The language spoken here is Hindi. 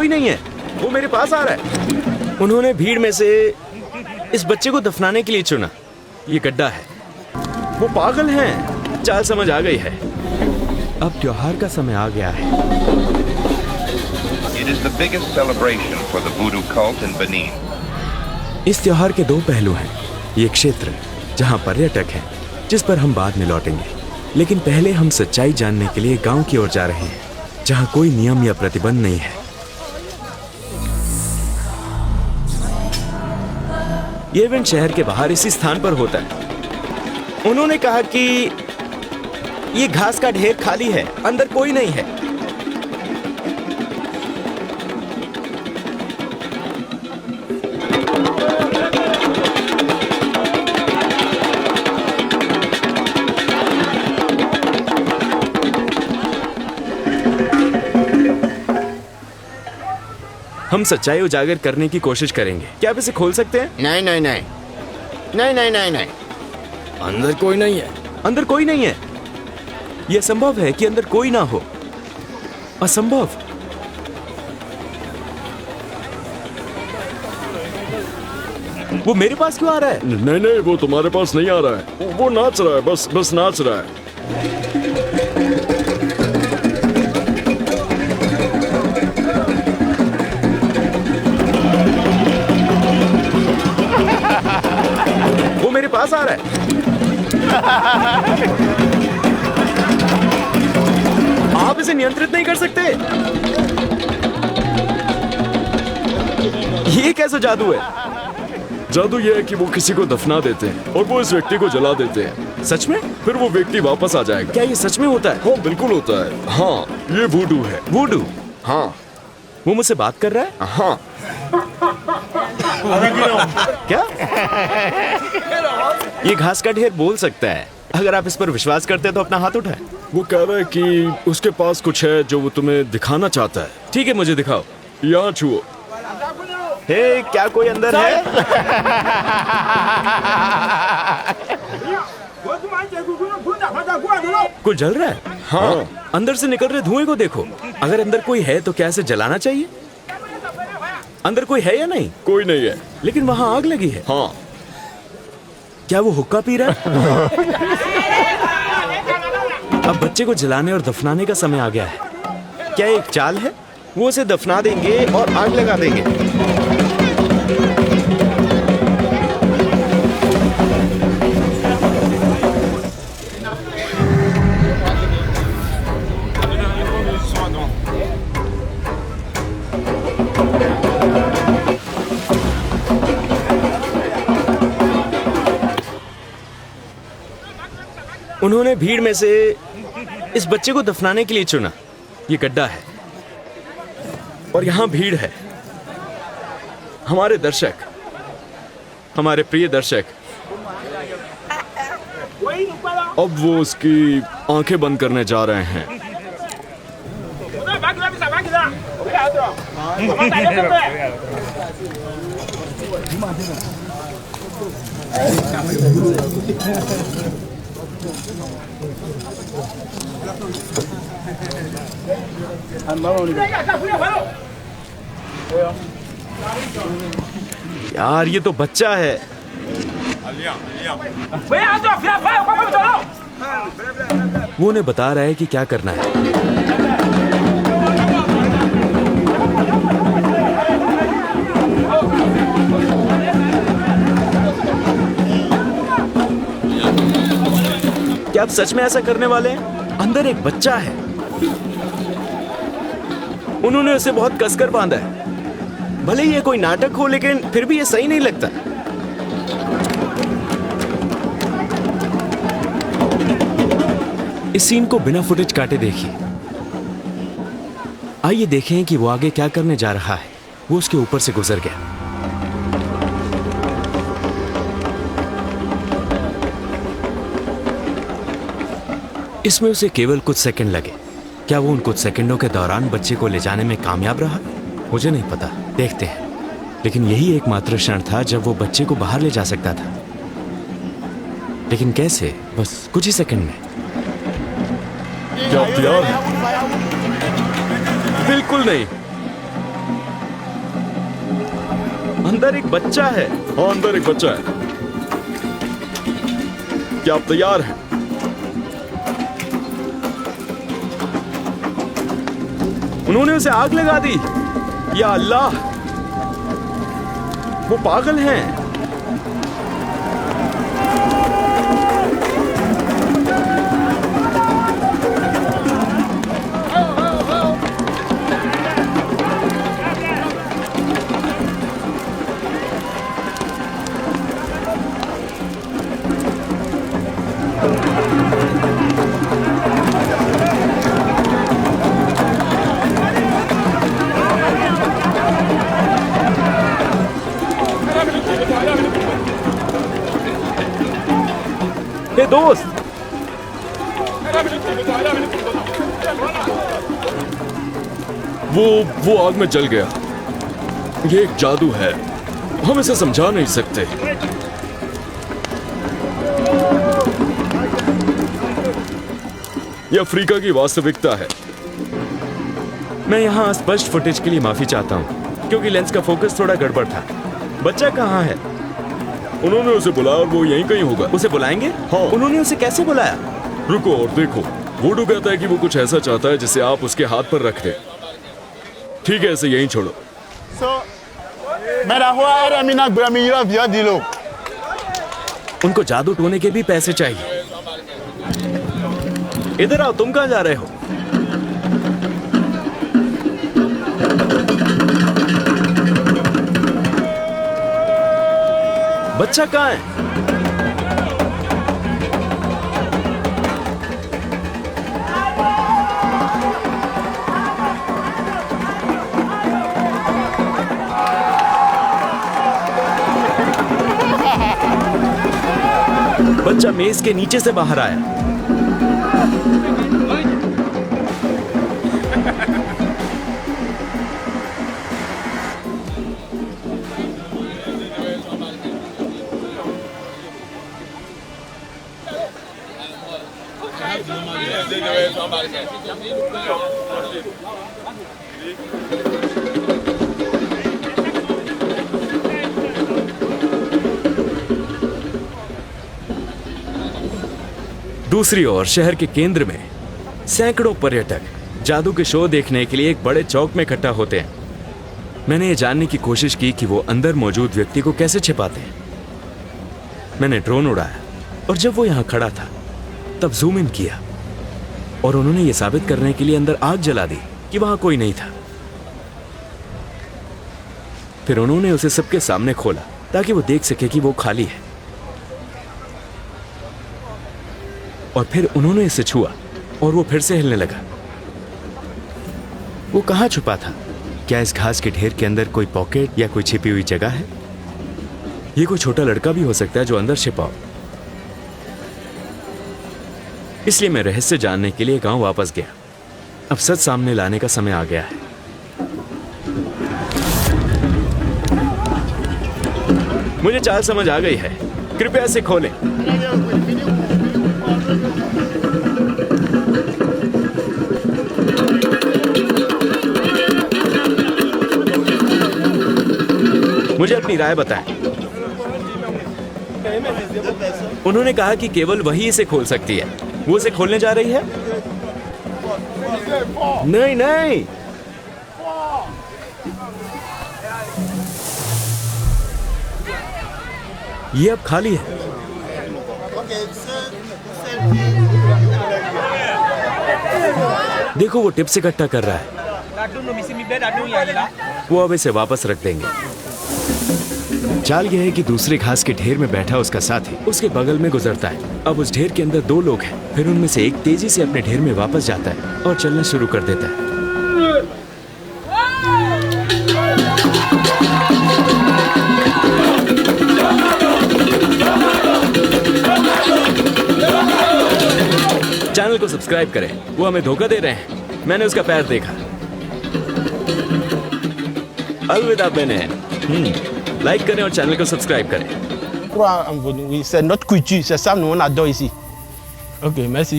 कोई नहीं है, वो मेरे पास आ रहा है। उन्होंने भीड़ में से इस बच्चे को दफनाने के लिए चुना। ये गड्ढा है, वो पागल हैं, चाल समझ आ गई है। अब त्योहार का समय आ गया है। It is the biggest celebration for the voodoo cult in Benin. इस त्योहार के दो पहलू हैं। ये क्षेत्र जहां पर्यटक हैं, जिस पर हम बाद में लौटेंगे, लेकिन पहले हम सच्चाई जानने के लिए गांव की ओर जा रहे हैं, जहां कोई नियम या प्रतिबंध नहीं है। ये इवेंट शहर के बाहर इसी स्थान पर होता है। उन्होंने कहा कि ये घास का ढेर खाली है, अंदर कोई नहीं है। हम सच्चाई उजागर करने की कोशिश करेंगे। क्या आप इसे खोल सकते हैं? नहीं नहीं नहीं नहीं नहीं नहीं नहीं, अंदर कोई नहीं है। अंदर कोई नहीं है। यह संभव है कि अंदर कोई ना हो। असंभव। वो मेरे पास क्यों आ रहा है? नहीं नहीं, वो तुम्हारे पास नहीं आ रहा है, वो नाच रहा है, बस नाच रहा है। वो मेरे पास आ रहा है। आप इसे नियंत्रित नहीं कर सकते। ये कैसा जादू है? जादू ये है कि वो किसी को दफना देते हैं और वो इस व्यक्ति को जला देते हैं। सच में? फिर वो व्यक्ति वापस आ जाएगा। क्या ये सच में होता है? हाँ बिल्कुल होता है। हाँ, ये वूडू है। वूडू? हाँ। वो मुझसे बात कर रहा है? हाँ। क्या? ये घास का ढेर बोल सकता है। अगर आप इस पर विश्वास करते हैं तो अपना हाथ उठाएं। वो कह रहा है कि उसके पास कुछ है जो वो तुम्हें दिखाना चाहता है। ठीक है, मुझे दिखाओ। यहाँ छुओ। हे, क्या कोई अंदर है? कुछ जल रहा है? हाँ। अंदर से निकल रहे धुएं को देखो। अगर अंदर कोई है तो क्या इसे जलाना चाहिए? अंदर कोई है या नहीं? कोई नहीं है। लेकिन वहां आग लगी है। हाँ। क्या वो हुक्का पी रहा है? अब बच्चे को जलाने और दफनाने का समय आ गया है। क्या एक चाल है? वो उसे दफना देंगे और आग लगा देंगे। उन्होंने भीड़ में से इस बच्चे को दफनाने के लिए चुना। ये गड्ढा है और यहां भीड़ है। हमारे दर्शक, हमारे प्रिय दर्शक। अब वो उसकी आंखें बंद करने जा रहे हैं। यार, ये तो बच्चा है। वो उन्हें बता रहा है कि क्या करना है। क्या आप सच में ऐसा करने वाले हैं? अंदर एक बच्चा है। उन्होंने उसे बहुत कसकर बांधा है। भले ही ये कोई नाटक हो, लेकिन फिर भी ये सही नहीं लगता। इस सीन को बिना फुटेज काटे देखिए। आइए देखें कि वो आगे क्या करने जा रहा है। वो उसके ऊपर से गुजर गया। इसमें उसे केवल कुछ सेकंड लगे। क्या वो उन कुछ सेकंडों के दौरान बच्चे को ले जाने में कामयाब रहा? मुझे नहीं पता, देखते हैं। लेकिन यही एकमात्र क्षण था जब वो बच्चे को बाहर ले जा सकता था। लेकिन कैसे? बस कुछ ही सेकंड में। क्या आप तैयार हैं? बिल्कुल नहीं। अंदर एक बच्चा है। हाँ, अंदर एक बच्चा है। क्या आप तैयार हैं? उन्होंने उसे आग लगा दी। या अल्लाह, वो पागल हैं। हे दोस्त, वो आग में जल गया। ये एक जादू है, हम इसे समझा नहीं सकते। यह अफ्रीका की वास्तविकता है। मैं यहाँ स्पष्ट फुटेज के लिए माफी चाहता हूँ क्योंकि लेंस का फोकस थोड़ा गड़बड़ था। बच्चा कहाँ है? उन्होंने उसे बुलाया और वो यहीं कहीं होगा। उसे बुलाएंगे? हाँ। उन्होंने उसे कैसे बुलाया? रुको और देखो। वुडू कहता है कि वो कुछ ऐसा चाहता है जिसे आप उसके हाथ पर रख दें। ठीक है, इसे यहीं छोड़ो। उनको जादू टोने के भी पैसे चाहिए। इधर आओ, तुम कहाँ जा रहे हो? बच्चा कहाँ है? बच्चा मेज के नीचे से बाहर आया। दूसरी ओर शहर के केंद्र में सैकड़ों पर्यटक जादू के शो देखने के लिए एक बड़े चौक में इकट्ठा होते हैं। मैंने ये जानने की कोशिश की कि वो अंदर मौजूद व्यक्ति को कैसे छिपाते हैं। मैंने ड्रोन उड़ाया और जब वो यहां खड़ा था तब जूम इन किया और उन्होंने ये साबित करने के लिए अंदर आग जला दी कि वहां कोई नहीं था। फिर उन्होंने उसे सबके सामने खोला ताकि वो देख सके कि वो खाली है। और फिर उन्होंने इसे छुआ और वो फिर से हिलने लगा। वो कहां छुपा था? क्या इस घास के ढेर के अंदर कोई पॉकेट या कोई छिपी हुई जगह है? ये कोई छोटा लड़का भी हो सकता है जो अंदर छिपा हो। इसलिए मैं रहस्य जानने के लिए गांव वापस गया। अब सच सामने लाने का समय आ गया है। मुझे चाल समझ आ गई है। कृपया इसे खोलें। मुझे अपनी राय बताएं। उन्होंने कहा कि केवल वही इसे खोल सकती है। वो इसे खोलने जा रही है? नहीं नहीं, ये अब खाली है। देखो, वो टिप्स इकट्ठा कर रहा है। वो अब इसे वापस रख देंगे। चाल यह है कि दूसरे घास के ढेर में बैठा उसका साथी उसके बगल में गुजरता है। अब उस ढेर के अंदर दो लोग हैं। फिर उनमें से एक तेजी से अपने ढेर में वापस जाता है और चलना शुरू कर देता है। चैनल को सब्सक्राइब करें। वो हमें धोखा दे रहे हैं। मैंने उसका पैर देखा। अलविदा बेने। लाइक करें और चैनल को सब्सक्राइब करें। C'est notre culture, c'est ça nous on adore ici. Ok, merci.